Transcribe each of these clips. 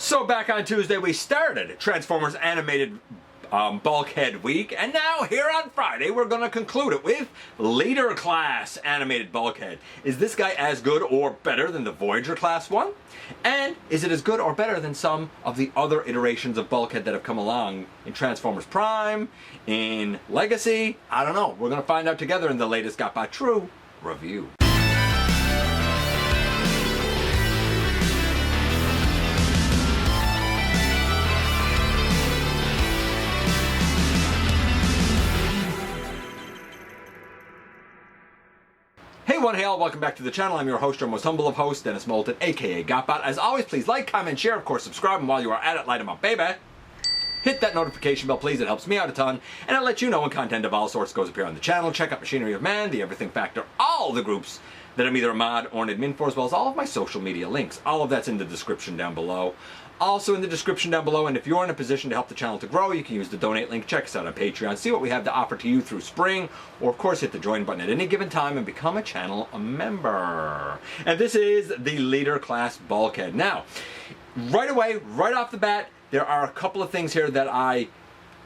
So back on Tuesday we started Transformers Animated Bulkhead week, and now here on Friday we're going to conclude it with Leader Class Animated Bulkhead. Is this guy as good or better than the Voyager Class one? And is it as good or better than some of the other iterations of Bulkhead that have come along in Transformers Prime, in Legacy? I don't know. We're going to find out together in the latest GotBot True review. Hey one, hey all, welcome back to the channel. I'm your host, your most humble of hosts, Dennis Moulton, aka GotBot. As always, please like, comment, share, of course subscribe, and while you are at it, light them up, baby. Hit that notification bell, please, it helps me out a ton, and I'll let you know when content of all sorts goes up here on the channel. Check out Machinery of Man, The Everything Factor, all the groups that I'm either a mod or an admin for, as well as all of my social media links. All of that's in the description down below. Also in the description down below, and if you're in a position to help the channel to grow, you can use the donate link. Check us out on Patreon, see what we have to offer to you through spring, or of course hit the join button at any given time and become a channel member. And this is the Leader Class Bulkhead. Now, right away, right off the bat, there are a couple of things here that I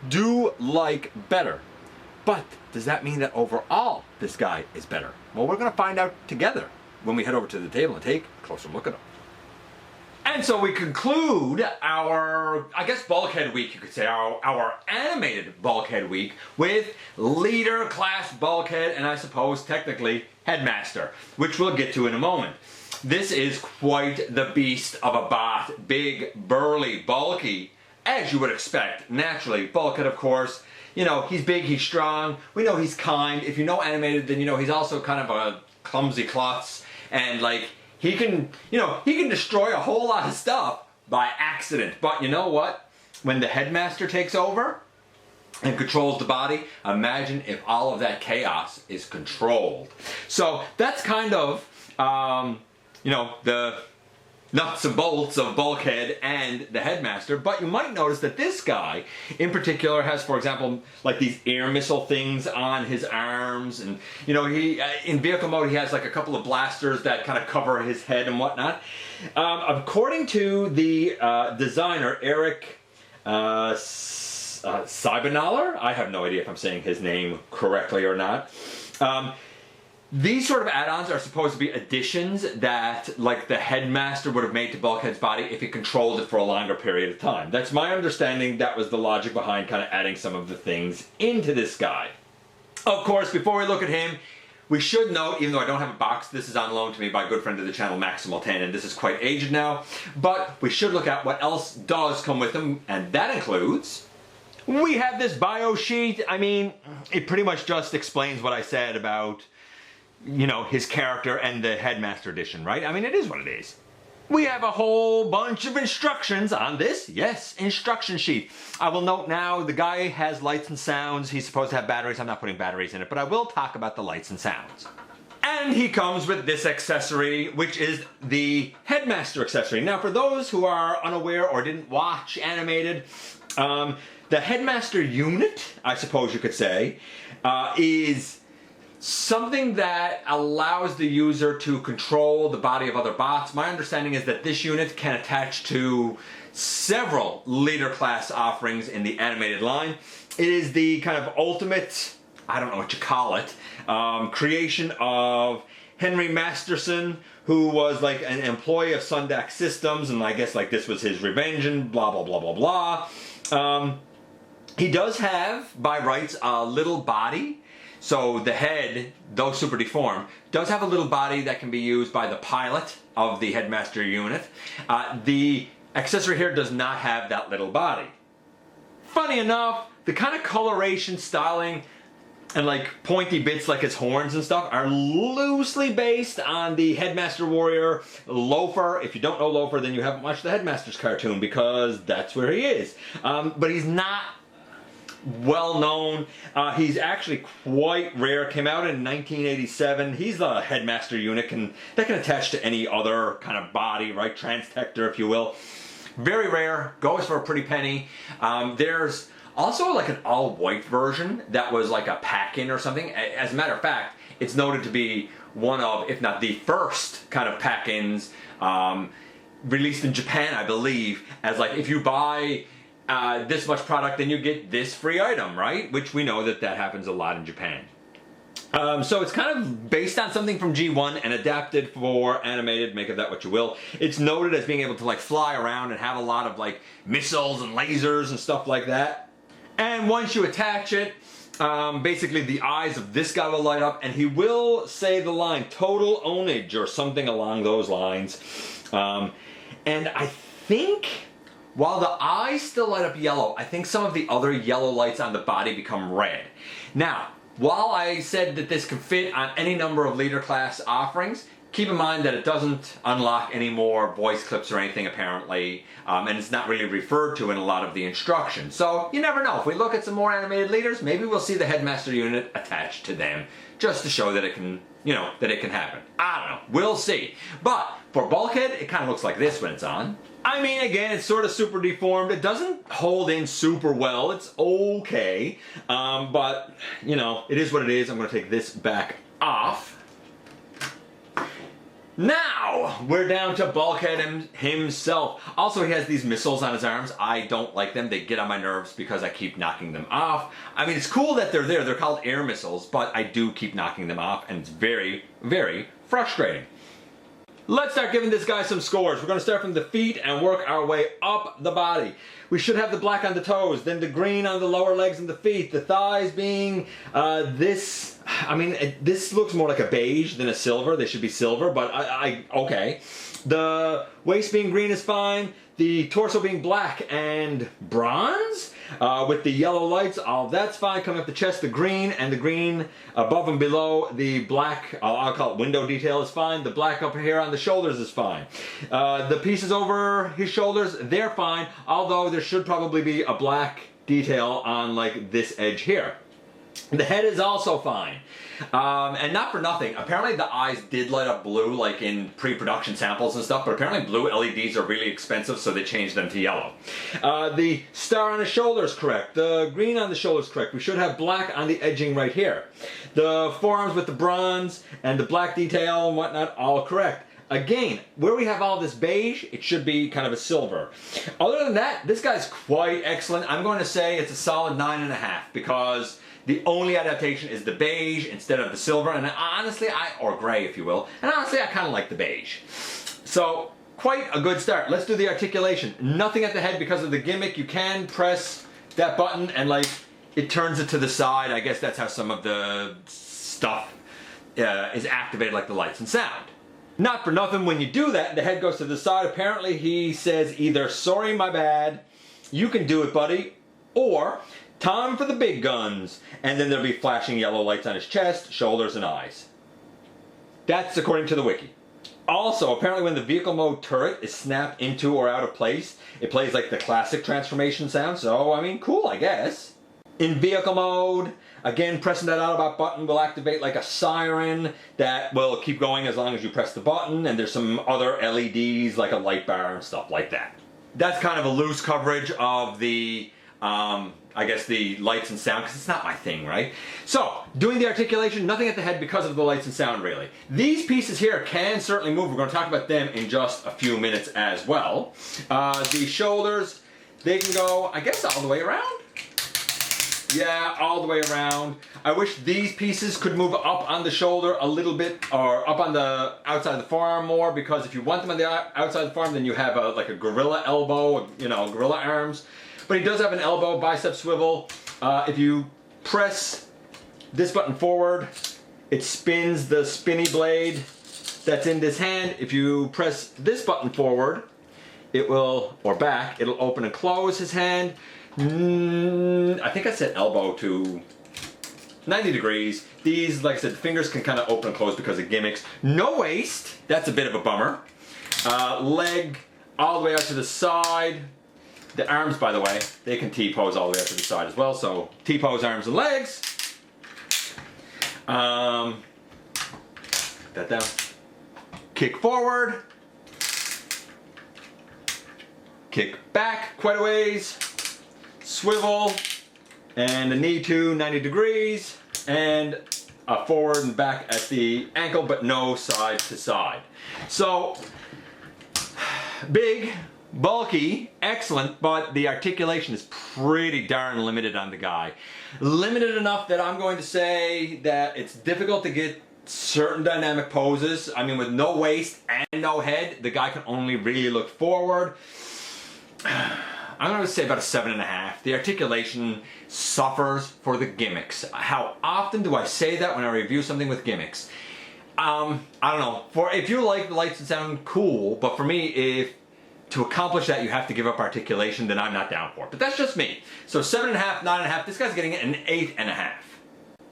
do like better. But does that mean that overall this guy is better? Well, we're going to find out together when we head over to the table and take a closer look at him. And so we conclude our, I guess, Bulkhead week, you could say, our animated Bulkhead week with Leader Class Bulkhead and I suppose technically Headmaster, which we'll get to in a moment. This is quite the beast of a bot, big, burly, bulky, as you would expect. Naturally, Bulkhead, of course, you know, he's big, he's strong, we know he's kind. If you know animated, then you know he's also kind of a clumsy klutz, and like, he can, you know, he can destroy a whole lot of stuff by accident. But you know what? When the Headmaster takes over and controls the body, imagine if all of that chaos is controlled. So that's kind of, you know, the nuts and bolts of Bulkhead and the Headmaster. But you might notice that this guy in particular has, for example, like these air missile things on his arms, and you know, he in vehicle mode he has like a couple of blasters that kind of cover his head and whatnot. According to the designer Eric Siebenaler, I have no idea if I'm saying his name correctly or not. These sort of add-ons are supposed to be additions that, like, the Headmaster would have made to Bulkhead's body if he controlled it for a longer period of time. That's my understanding. That was the logic behind kind of adding some of the things into this guy. Of course, before we look at him, we should note, even though I don't have a box, this is on loan to me by a good friend of the channel, Maximal10, and this is quite aged now, but we should look at what else does come with him, and that includes, we have this bio sheet. I mean, it pretty much just explains what I said about, you know, his character and the Headmaster edition, right? I mean, it is what it is. We have a whole bunch of instructions on this, yes, instruction sheet. I will note now, the guy has lights and sounds. He's supposed to have batteries. I'm not putting batteries in it, but I will talk about the lights and sounds. And he comes with this accessory, which is the Headmaster accessory. Now, for those who are unaware or didn't watch Animated, the Headmaster unit, I suppose you could say, is something that allows the user to control the body of other bots. My understanding is that this unit can attach to several Leader Class offerings in the animated line. It is the kind of ultimate, I don't know what you call it, creation of Henry Masterson, who was like an employee of Sundax Systems, and I guess like this was his revenge and blah, blah, blah, blah, blah. He does have, by rights, a little body. So the head, though super deformed, does have a little body that can be used by the pilot of the Headmaster unit. The accessory here does not have that little body. Funny enough, the kind of coloration, styling, and like pointy bits like his horns and stuff are loosely based on the Headmaster Warrior Loafer. If you don't know Loafer, then you haven't watched the Headmaster's cartoon, because that's where he is. But he's not well known. He's actually quite rare. Came out in 1987. He's the Headmaster unit that can attach to any other kind of body, right? Transtector, if you will. Very rare. Goes for a pretty penny. There's also like an all-white version that was like a pack-in or something. As a matter of fact, it's noted to be one of, if not the first kind of pack-ins released in Japan, I believe, as like if you buy this much product, then you get this free item, right? Which we know that happens a lot in Japan. So it's kind of based on something from G1 and adapted for animated, make of that what you will. It's noted as being able to like fly around and have a lot of like missiles and lasers and stuff like that. And once you attach it, basically the eyes of this guy will light up and he will say the line total ownage or something along those lines. And I think while the eyes still light up yellow, I think some of the other yellow lights on the body become red. Now, while I said that this can fit on any number of leader class offerings, keep in mind that it doesn't unlock any more voice clips or anything apparently, and it's not really referred to in a lot of the instructions. So you never know. If we look at some more animated leaders, maybe we'll see the Headmaster unit attached to them, just to show that it can, you know, that it can happen. I don't know. We'll see. But for Bulkhead, it kind of looks like this when it's on. I mean, again, it's sort of super deformed. It doesn't hold in super well. It's okay. But, you know, it is what it is. I'm going to take this back off. Now, we're down to Bulkhead himself. Also, he has these missiles on his arms. I don't like them. They get on my nerves because I keep knocking them off. I mean, it's cool that they're there. They're called air missiles, but I do keep knocking them off, and it's very, very frustrating. Let's start giving this guy some scores. We're going to start from the feet and work our way up the body. We should have the black on the toes, then the green on the lower legs and the feet. The thighs being this, I mean, this looks more like a beige than a silver. They should be silver, but okay. The waist being green is fine. The torso being black and bronze with the yellow lights, all that's fine. Coming up the chest, the green above and below the black, I'll call it window detail is fine. The black up here on the shoulders is fine. The pieces over his shoulders, they're fine, although there should probably be a black detail on like this edge here. The head is also fine. And not for nothing, apparently the eyes did light up blue like in pre-production samples and stuff, but apparently blue LEDs are really expensive, so they changed them to yellow. The star on the shoulder is correct. The green on the shoulder is correct. We should have black on the edging right here. The forearms with the bronze and the black detail and whatnot, all correct. Again, where we have all this beige, it should be kind of a silver. Other than that, this guy's quite excellent. I'm going to say it's a solid 9.5 because the only adaptation is the beige instead of the silver, and honestly, or gray if you will, and honestly I kind of like the beige. So, quite a good start. Let's do the articulation. Nothing at the head because of the gimmick. You can press that button and like, it turns it to the side. I guess that's how some of the stuff is activated, like the lights and sound. Not for nothing, when you do that, the head goes to the side. Apparently he says either, sorry my bad, you can do it buddy, or time for the big guns, and then there'll be flashing yellow lights on his chest, shoulders, and eyes. That's according to the wiki. Also, apparently when the vehicle mode turret is snapped into or out of place, it plays like the classic transformation sound, so I mean, cool, I guess. In vehicle mode, again, pressing that Autobot button will activate like a siren that will keep going as long as you press the button, and there's some other LEDs like a light bar and stuff like that. That's kind of a loose coverage of the I guess the lights and sound, because it's not my thing, right? So, doing the articulation, nothing at the head because of the lights and sound, really. These pieces here can certainly move. We're going to talk about them in just a few minutes as well. The shoulders, they can go, I guess, all the way around? Yeah, all the way around. I wish these pieces could move up on the shoulder a little bit, or up on the outside of the forearm more, because if you want them on the outside of the forearm, then you have like a gorilla elbow, you know, gorilla arms. But he does have an elbow, bicep swivel. If you press this button forward, it spins the spinny blade that's in this hand. If you press this button forward, it will, or back, it'll open and close his hand. I think I set elbow to 90 degrees. These, like I said, the fingers can kind of open and close because of gimmicks. No waist, that's a bit of a bummer. Leg all the way out to the side. The arms, by the way, they can T-pose all the way up to the side as well, so T-pose arms and legs. That down. Kick forward. Kick back quite a ways. Swivel. And a knee to 90 degrees. And a forward and back at the ankle, but no side to side. So, big, bulky, excellent, but the articulation is pretty darn limited on the guy. Limited enough that I'm going to say that it's difficult to get certain dynamic poses. I mean, with no waist and no head, the guy can only really look forward. I'm going to say about a 7.5. The articulation suffers for the gimmicks. How often do I say that when I review something with gimmicks? I don't know. If you like the lights and sound, cool. But for me, if to accomplish that you have to give up articulation, then I'm not down for it. But that's just me. So 7.5, 9.5. This guy's getting an 8.5.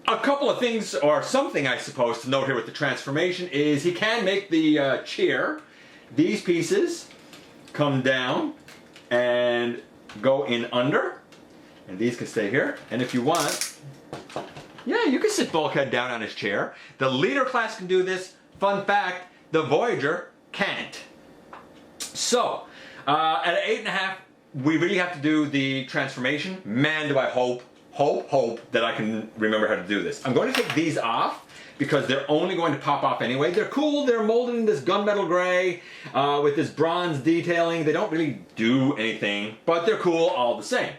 A couple of things, or something I suppose, to note here with the transformation is he can make the chair. These pieces come down and go in under, and these can stay here. And if you want, yeah, you can sit Bulkhead down on his chair. The leader class can do this. Fun fact, the Voyager can't. So, at an 8.5, we really have to do the transformation. Man, do I hope that I can remember how to do this. I'm going to take these off because they're only going to pop off anyway. They're cool, they're molded in this gunmetal gray with this bronze detailing. They don't really do anything, but they're cool all the same.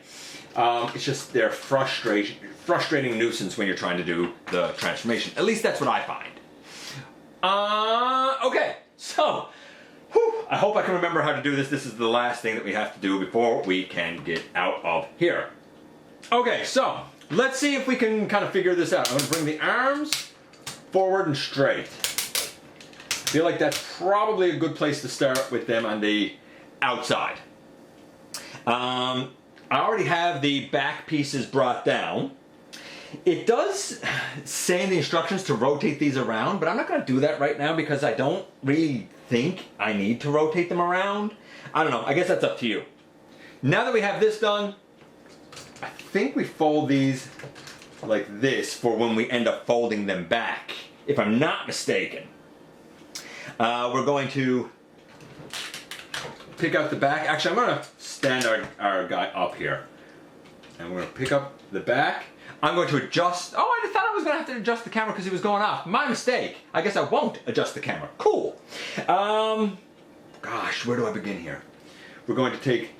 It's just they're frustrating nuisance when you're trying to do the transformation. At least that's what I find. Okay, so, I hope I can remember how to do this. This is the last thing that we have to do before we can get out of here. Okay, so let's see if we can kind of figure this out. I'm going to bring the arms forward and straight. I feel like that's probably a good place to start with them on the outside. I already have the back pieces brought down. It does say in the instructions to rotate these around, but I'm not going to do that right now because I don't really think I need to rotate them around. I don't know. I guess that's up to you. Now that we have this done, I think we fold these like this for when we end up folding them back, if I'm not mistaken. We're going to pick up the back. Actually, I'm going to stand our guy up here. And we're going to pick up the back. I'm going to adjust. Oh, I thought I was going to have to adjust the camera because he was going off. My mistake. I guess I won't adjust the camera. Cool. Gosh, where do I begin here? We're going to take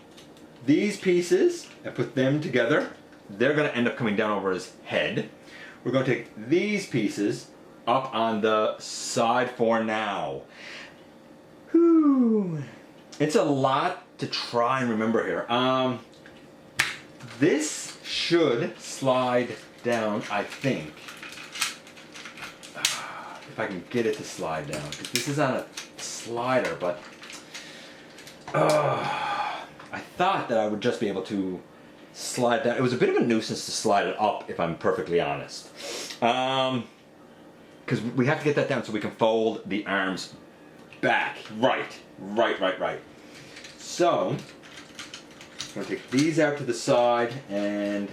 these pieces and put them together. They're going to end up coming down over his head. We're going to take these pieces up on the side for now. Whew. It's a lot to try and remember here. This should slide down, I think. If I can get it to slide down. This is on a slider, but I thought that I would just be able to slide down. It was a bit of a nuisance to slide it up, if I'm perfectly honest. Because we have to get that down so we can fold the arms back. Right. So, I'm going to take these out to the side and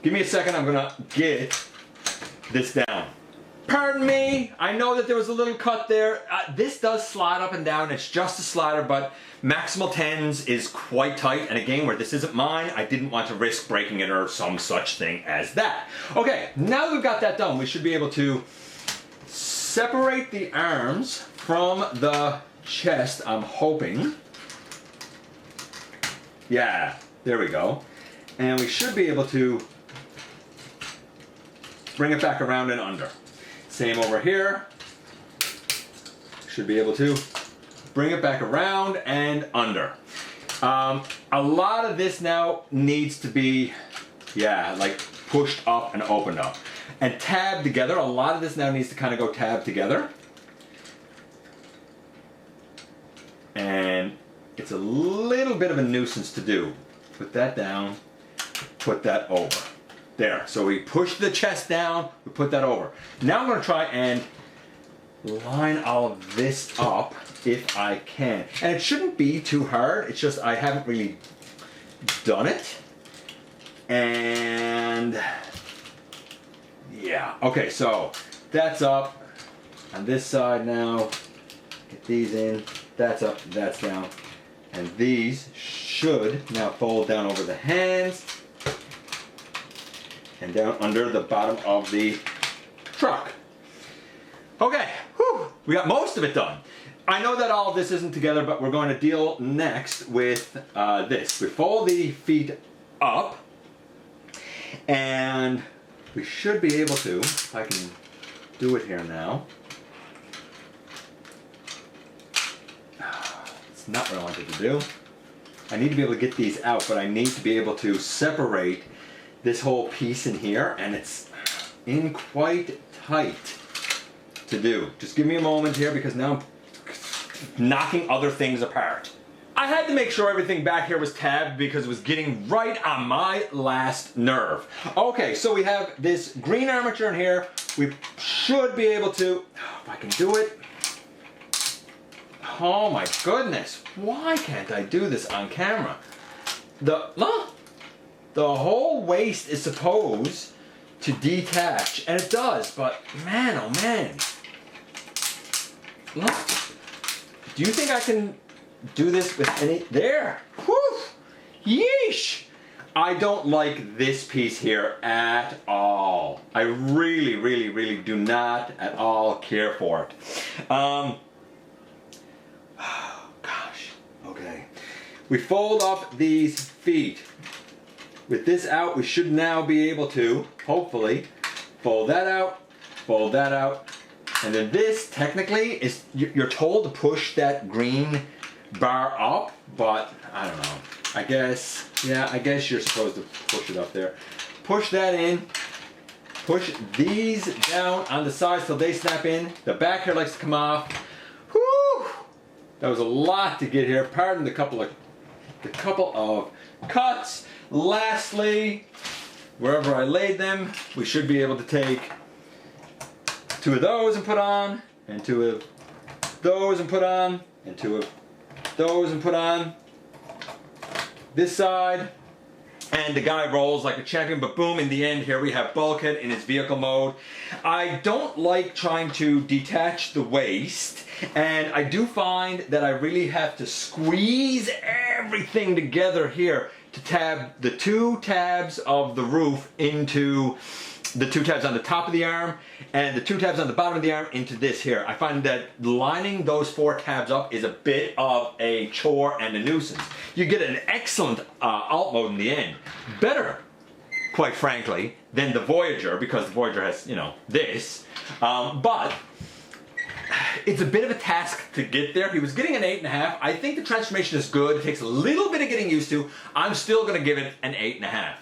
give me a second, I'm going to get this down. Pardon me, I know that there was a little cut there. This does slide up and down, it's just a slider, but maximal 10s is quite tight, and again, where this isn't mine, I didn't want to risk breaking it or some such thing as that. Okay, now that we've got that done, we should be able to separate the arms from the chest, I'm hoping. Yeah, there we go. And we should be able to bring it back around and under. Same over here. Should be able to bring it back around and under. A lot of this now needs to be, like pushed up and opened up. And tabbed together. A lot of this now needs to kind of go tabbed together. And it's a little bit of a nuisance to do. Put that down, put that over. There, so we push the chest down, we put that over. Now I'm going to try and line all of this up if I can. And it shouldn't be too hard, it's just I haven't really done it. And yeah, okay, so that's up on this side now. Get these in, that's up, that's down. And these should now fold down over the hands and down under the bottom of the truck. Okay, whew, we got most of it done. I know that all of this isn't together, but we're going to deal next with this. We fold the feet up, and we should be able to, if I can do it here now. It's not what I wanted to do. I need to be able to get these out, but I need to be able to separate this whole piece in here, and it's in quite tight to do. Just give me a moment here, because now I'm knocking other things apart. I had to make sure everything back here was tabbed because it was getting right on my last nerve. Okay, so we have this green armature in here. We should be able to, if I can do it. Oh my goodness, why can't I do this on camera? The whole waist is supposed to detach, and it does, but man, oh man. Look. Do you think I can do this with any... There! Whew! Yeesh! I don't like this piece here at all. I really, really, really do not at all care for it. Gosh. Okay. We fold up these feet. With this out, we should now be able to, hopefully, fold that out, and then this, technically, is you're told to push that green bar up, but I don't know. I guess you're supposed to push it up there. Push that in, push these down on the sides till they snap in. The back here likes to come off. Whew! That was a lot to get here. Pardon the couple of cuts. Lastly, wherever I laid them, we should be able to take 2 of those and put on, and 2 of those and put on, and 2 of those and put on. This side, and the guy rolls like a champion, but boom, in the end here we have Bulkhead in its vehicle mode. I don't like trying to detach the waist, and I do find that I really have to squeeze everything together here to tab the 2 tabs of the roof into the 2 tabs on the top of the arm and the 2 tabs on the bottom of the arm into this here. I find that lining those 4 tabs up is a bit of a chore and a nuisance. You get an excellent alt mode in the end. Better, quite frankly, than the Voyager, because the Voyager has, you know, this. But it's a bit of a task to get there. He was getting an 8.5. I think the transformation is good. It takes a little bit of getting used to. I'm still going to give it an 8.5.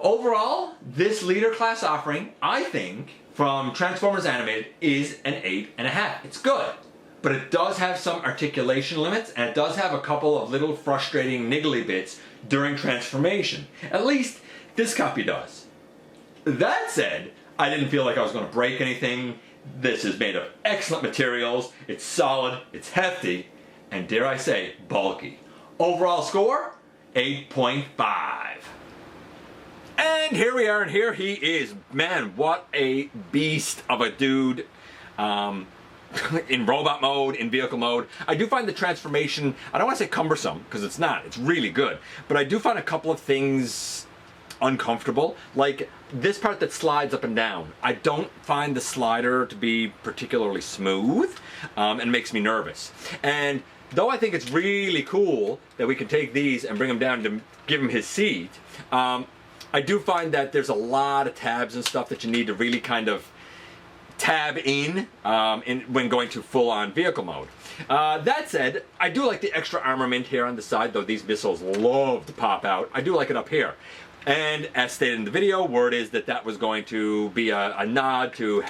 Overall, this leader class offering, I think, from Transformers Animated is an 8.5. It's good, but it does have some articulation limits, and it does have a couple of little frustrating niggly bits during transformation. At least this copy does. That said, I didn't feel like I was going to break anything. This is made of excellent materials. It's solid, it's hefty, and dare I say, bulky. Overall score, 8.5. And here we are, and here he is. Man, what a beast of a dude. In robot mode, in vehicle mode. I do find the transformation, I don't want to say cumbersome, because it's not. It's really good. But I do find a couple of things uncomfortable. Like this part that slides up and down. I don't find the slider to be particularly smooth, and makes me nervous. And though I think it's really cool that we can take these and bring them down to give him his seat, I do find that there's a lot of tabs and stuff that you need to really kind of tab in when going to full-on vehicle mode. That said, I do like the extra armament here on the side, though these missiles love to pop out. I do like it up here. And as stated in the video, word is that that was going to be a nod to,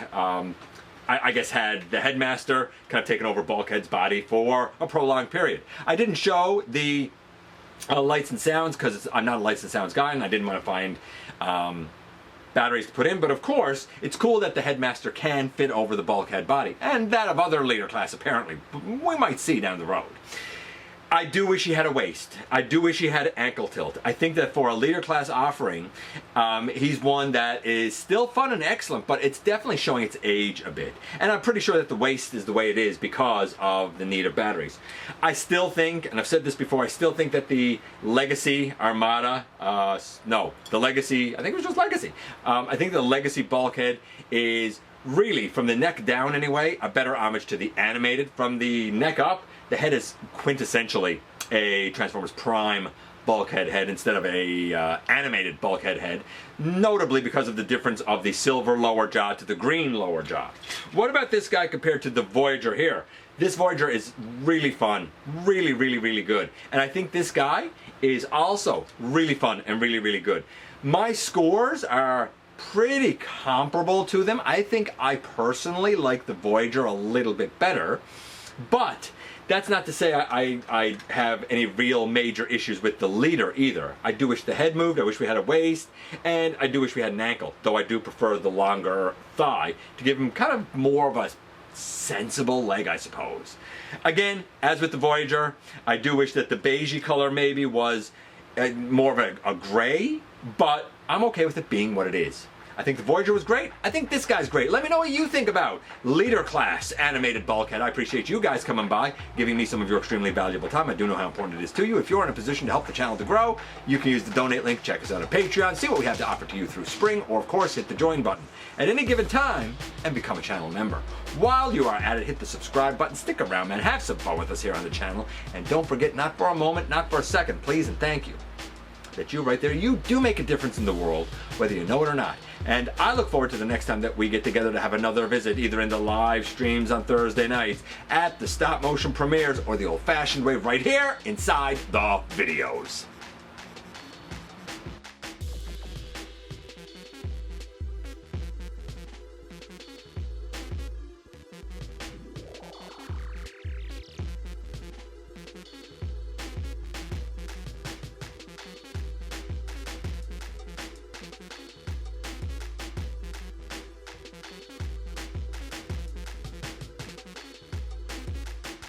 I guess, had the Headmaster kind of taken over Bulkhead's body for a prolonged period. I didn't show the lights and sounds because I'm not a lights and sounds guy, and I didn't want to find batteries to put in, but of course it's cool that the Headmaster can fit over the Bulkhead body, and that of other leader class apparently we might see down the road. I do wish he had a waist. I do wish he had ankle tilt. I think that for a leader class offering, he's one that is still fun and excellent, but it's definitely showing its age a bit. And I'm pretty sure that the waist is the way it is because of the need of batteries. I still think, and I've said this before, I still think that the Legacy Armada, no, the Legacy, I think it was just Legacy. I think the Legacy Bulkhead is really, from the neck down anyway, a better homage to the animated. From the neck up, the head is quintessentially a Transformers Prime bulkhead head instead of a animated bulkhead head, notably because of the difference of the silver lower jaw to the green lower jaw. What about this guy compared to the Voyager here? This Voyager is really fun, really, really, really good. And I think this guy is also really fun and really, really good. My scores are pretty comparable to them. I think I personally like the Voyager a little bit better, but that's not to say I have any real major issues with the leader either. I do wish the head moved, I wish we had a waist, and I do wish we had an ankle, though I do prefer the longer thigh to give him kind of more of a sensible leg, I suppose. Again, as with the Voyager, I do wish that the beigey color maybe was more of a gray, but I'm okay with it being what it is. I think the Voyager was great. I think this guy's great. Let me know what you think about Leader Class Animated Bulkhead. I appreciate you guys coming by, giving me some of your extremely valuable time. I do know how important it is to you. If you're in a position to help the channel to grow, you can use the donate link, check us out on Patreon, see what we have to offer to you through Spring, or of course hit the join button at any given time and become a channel member. While you are at it, hit the subscribe button, stick around, man, have some fun with us here on the channel, and don't forget, not for a moment, not for a second, please and thank you, that you right there, you do make a difference in the world, whether you know it or not. And I look forward to the next time that we get together to have another visit, either in the live streams on Thursday nights, at the stop motion premieres, or the old fashioned way right here inside the videos.